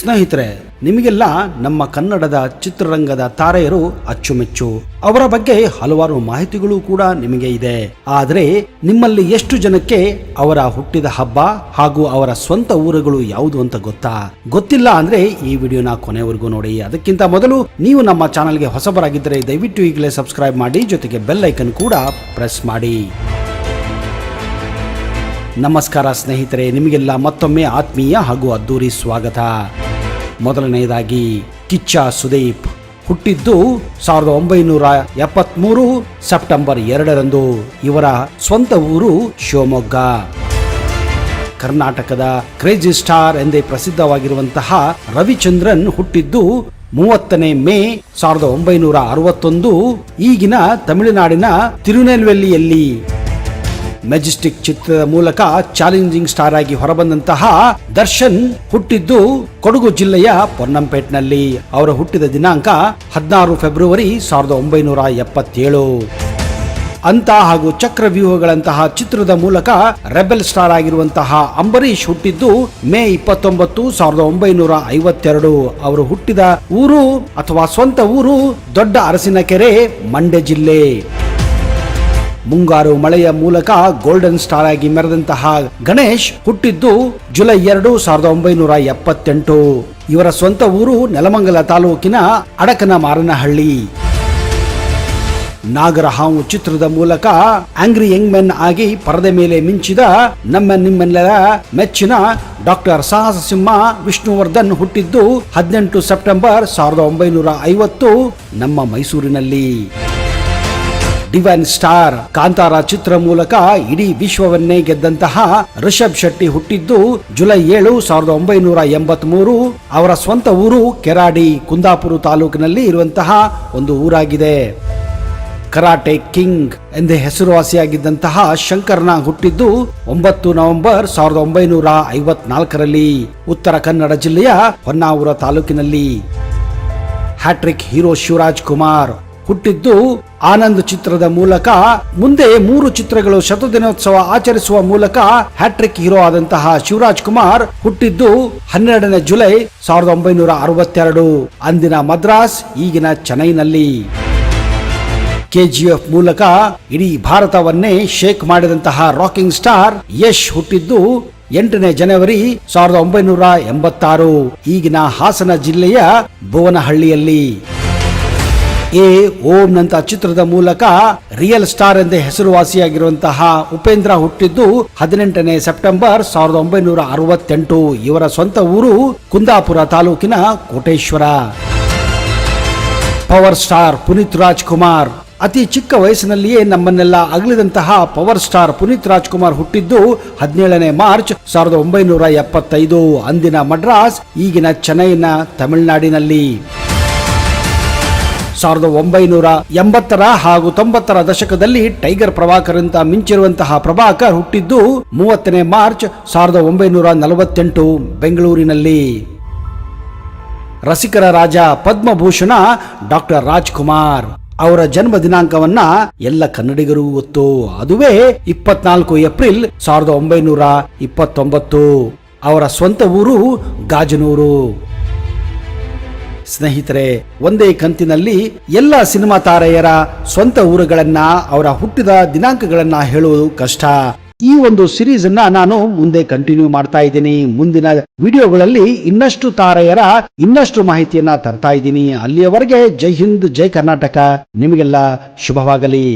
ಸ್ನೇಹಿತರೆ, ನಿಮಗೆಲ್ಲ ನಮ್ಮ ಕನ್ನಡದ ಚಿತ್ರರಂಗದ ತಾರೆಯರು ಅಚ್ಚುಮೆಚ್ಚು. ಅವರ ಬಗ್ಗೆ ಹಲವಾರು ಮಾಹಿತಿಗಳು ಕೂಡ ನಿಮಗೆ ಇದೆ. ಆದರೆ ನಿಮ್ಮಲ್ಲಿ ಎಷ್ಟು ಜನಕ್ಕೆ ಅವರ ಹುಟ್ಟಿದ ಹಬ್ಬ ಹಾಗೂ ಅವರ ಸ್ವಂತ ಊರುಗಳು ಯಾವುದು ಅಂತ ಗೊತ್ತಿಲ್ಲ ಅಂದ್ರೆ ಈ ವಿಡಿಯೋನ ಕೊನೆವರೆಗೂ ನೋಡಿ. ಅದಕ್ಕಿಂತ ಮೊದಲು ನೀವು ನಮ್ಮ ಚಾನೆಲ್ಗೆ ಹೊಸಬರಾಗಿದ್ದರೆ ದಯವಿಟ್ಟು ಈಗಲೇ ಸಬ್ಸ್ಕ್ರೈಬ್ ಮಾಡಿ, ಜೊತೆಗೆ ಬೆಲ್ ಐಕನ್ ಕೂಡ ಪ್ರೆಸ್ ಮಾಡಿ. ನಮಸ್ಕಾರ ಸ್ನೇಹಿತರೆ, ನಿಮಗೆಲ್ಲ ಮತ್ತೊಮ್ಮೆ ಆತ್ಮೀಯ ಹಾಗೂ ಅದ್ದೂರಿ ಸ್ವಾಗತ. ಮೊದಲನೆಯದಾಗಿ ಕಿಚ್ಚ ಸುದೀಪ್ ಹುಟ್ಟಿದ್ದು 1973 ಸೆಪ್ಟೆಂಬರ್ 2ರಂದು. ಇವರ ಸ್ವಂತ ಊರು ಶಿವಮೊಗ್ಗ. ಕರ್ನಾಟಕದ ಕ್ರೇಜಿ ಸ್ಟಾರ್ ಎಂದೇ ಪ್ರಸಿದ್ಧವಾಗಿರುವಂತಹ ರವಿಚಂದ್ರನ್ ಹುಟ್ಟಿದ್ದು 30 ಮೇ 1961 ಈಗಿನ ತಮಿಳುನಾಡಿನ ತಿರುನೆಲ್ವೇಲಿಯಲ್ಲಿ. ಮೆಜೆಸ್ಟಿಕ್ ಚಿತ್ರದ ಮೂಲಕ ಚಾಲೆಂಜಿಂಗ್ ಸ್ಟಾರ್ ಆಗಿ ಹೊರಬಂದಂತಹ ದರ್ಶನ್ ಹುಟ್ಟಿದ್ದು ಕೊಡಗು ಜಿಲ್ಲೆಯ ಪೊನ್ನಂಪೇಟ್ನಲ್ಲಿ. ಅವರ ಹುಟ್ಟಿದ ದಿನಾಂಕ 16 ಫೆಬ್ರವರಿ 1977. ಅಂತ ಹಾಗೂ ಚಕ್ರವ್ಯೂಹಗಳಂತಹ ಚಿತ್ರದ ಮೂಲಕ ರೆಬೆಲ್ ಸ್ಟಾರ್ ಆಗಿರುವಂತಹ ಅಂಬರೀಶ್ ಹುಟ್ಟಿದ್ದು ಮೇ 29, 1952. ಅವರು ಹುಟ್ಟಿದ ಊರು ಅಥವಾ ಸ್ವಂತ ಊರು ದೊಡ್ಡ ಅರಸಿನಕೆರೆ, ಮಂಡ್ಯ ಜಿಲ್ಲೆ. ಮುಂಗಾರು ಮಳೆಯ ಮೂಲಕ ಗೋಲ್ಡನ್ ಸ್ಟಾರ್ ಆಗಿ ಮೆರೆದಂತಹ ಗಣೇಶ್ ಹುಟ್ಟಿದ್ದು ಜುಲೈ 2, 1978. ಇವರ ಸ್ವಂತ ಊರು ನೆಲಮಂಗಲ ತಾಲೂಕಿನ ಅಡಕನಮಾರನಹಳ್ಳಿ. ನಾಗರಹಾವು ಚಿತ್ರದ ಮೂಲಕ ಆಂಗ್ರಿ ಯಂಗ್ ಮೆನ್ ಆಗಿ ಪರದೆ ಮೇಲೆ ಮಿಂಚಿದ ನಿಮ್ಮೆಲ್ಲರ ಮೆಚ್ಚಿನ ಡಾಕ್ಟರ್ ಸಾಹಸ ಸಿಂಹ ವಿಷ್ಣುವರ್ಧನ್ ಹುಟ್ಟಿದ್ದು 18 ಸೆಪ್ಟೆಂಬರ್ 1950 ನಮ್ಮ ಮೈಸೂರಿನಲ್ಲಿ. ಡಿವೈನ್ ಸ್ಟಾರ್ ಕಾಂತಾರ ಚಿತ್ರ ಮೂಲಕ ಇಡೀ ವಿಶ್ವವನ್ನೇ ಗೆದ್ದಂತಹ ರಿಷಬ್ ಶೆಟ್ಟಿ ಹುಟ್ಟಿದ್ದು ಜುಲೈ 7, 1983. ಅವರ ಸ್ವಂತ ಊರು ಕೆರಾಡಿ, ಕುಂದಾಪುರ ತಾಲೂಕಿನಲ್ಲಿ ಇರುವಂತಹ ಒಂದು ಊರಾಗಿದೆ. ಕರಾಟೆ ಕಿಂಗ್ ಎಂದೇ ಹೆಸರುವಾಸಿಯಾಗಿದ್ದಂತಹ ಶಂಕರ್ನಾಗ್ ಹುಟ್ಟಿದ್ದು 9 ನವೆಂಬರ್ 1954ರಲ್ಲಿ ಉತ್ತರ ಕನ್ನಡ ಜಿಲ್ಲೆಯ ಹೊನ್ನಾವರ ತಾಲೂಕಿನಲ್ಲಿ. ಹ್ಯಾಟ್ರಿಕ್ ಹೀರೋ ಶಿವರಾಜ್ ಕುಮಾರ್ ಹುಟ್ಟಿದ್ದು ಆನಂದ್ ಚಿತ್ರದ ಮೂಲಕ. ಮುಂದೆ 3 ಚಿತ್ರಗಳು ಶತದಿನೋತ್ಸವ ಆಚರಿಸುವ ಮೂಲಕ ಹ್ಯಾಟ್ರಿಕ್ ಹೀರೋ ಆದಂತಹ ಶಿವರಾಜ್ ಕುಮಾರ್ ಹುಟ್ಟಿದ್ದು 12 ಜುಲೈ 1962 ಅಂದಿನ ಮದ್ರಾಸ್, ಈಗಿನ ಚೆನ್ನೈನಲ್ಲಿ. KGF ಮೂಲಕ ಇಡೀ ಭಾರತವನ್ನೇ ಶೇಕ್ ಮಾಡಿದಂತಹ ರಾಕಿಂಗ್ ಸ್ಟಾರ್ ಯಶ್ ಹುಟ್ಟಿದ್ದು 8 ಜನವರಿ 1986 ಈಗಿನ ಹಾಸನ ಜಿಲ್ಲೆಯ ಭುವನಹಳ್ಳಿಯಲ್ಲಿ. ಓಂ ನಂತ ಚಿತ್ರದ ಮೂಲಕ ರಿಯಲ್ ಸ್ಟಾರ್ ಎಂದೇ ಹೆಸರುವಾಸಿಯಾಗಿರುವಂತಹ ಉಪೇಂದ್ರ ಹುಟ್ಟಿದ್ದು 18 ಸೆಪ್ಟೆಂಬರ್ 1968. ಇವರ ಸ್ವಂತ ಊರು ಕುಂದಾಪುರ ತಾಲೂಕಿನ ಕೋಟೇಶ್ವರ. ಪವರ್ ಸ್ಟಾರ್ ಪುನೀತ್ ರಾಜ್ಕುಮಾರ್ ಅತಿ ಚಿಕ್ಕ ವಯಸ್ಸಿನಲ್ಲಿಯೇ ನಮ್ಮನ್ನೆಲ್ಲ ಅಗಲಿದಂತಹ ಪವರ್ ಸ್ಟಾರ್ ಪುನೀತ್ ರಾಜ್ಕುಮಾರ್ ಹುಟ್ಟಿದ್ದು 17 ಮಾರ್ಚ್ 1975 ಅಂದಿನ ಮಡ್ರಾಸ್, ಈಗಿನ ಚೆನ್ನೈನ ತಮಿಳುನಾಡಿನಲ್ಲಿ. 1980 ಹಾಗೂ 90 ದಶಕದಲ್ಲಿ ಟೈಗರ್ ಪ್ರಭಾಕರ್ ಅಂತ ಮಿಂಚಿರುವಂತಹ ಪ್ರಭಾಕರ್ ಹುಟ್ಟಿದ್ದು 30 ಮಾರ್ಚ್ 1948 ಬೆಂಗಳೂರಿನಲ್ಲಿ. ರಸಿಕರ ರಾಜ ಪದ್ಮಭೂಷಣ ಡಾಕ್ಟರ್ ರಾಜ್ಕುಮಾರ್ ಅವರ ಜನ್ಮ ದಿನಾಂಕವನ್ನ ಎಲ್ಲ ಕನ್ನಡಿಗರು ಗೊತ್ತು. ಅದುವೇ 24 ಏಪ್ರಿಲ್ 1929. ಅವರ ಸ್ವಂತ ಊರು ಗಾಜನೂರು. ಸ್ನೇಹಿತರೆ, ಒಂದೇ ಕಂತಿನಲ್ಲಿ ಎಲ್ಲ ಸಿನಿಮಾ ತಾರೆಯರ ಸ್ವಂತ ಊರುಗಳನ್ನ, ಅವರ ಹುಟ್ಟಿದ ದಿನಾಂಕಗಳನ್ನ ಹೇಳುವುದು ಕಷ್ಟ. ಈ ಒಂದು ಸಿರೀಸ್ ಅನ್ನ ನಾನು ಮುಂದೆ ಕಂಟಿನ್ಯೂ ಮಾಡ್ತಾ ಇದ್ದೀನಿ. ಮುಂದಿನ ವಿಡಿಯೋಗಳಲ್ಲಿ ಇನ್ನಷ್ಟು ತಾರೆಯರ ಇನ್ನಷ್ಟು ಮಾಹಿತಿಯನ್ನ ತರ್ತಾ ಇದ್ದೀನಿ. ಅಲ್ಲಿಯವರೆಗೆ ಜೈ ಹಿಂದ್, ಜೈ ಕರ್ನಾಟಕ. ನಿಮಗೆಲ್ಲ ಶುಭವಾಗಲಿ.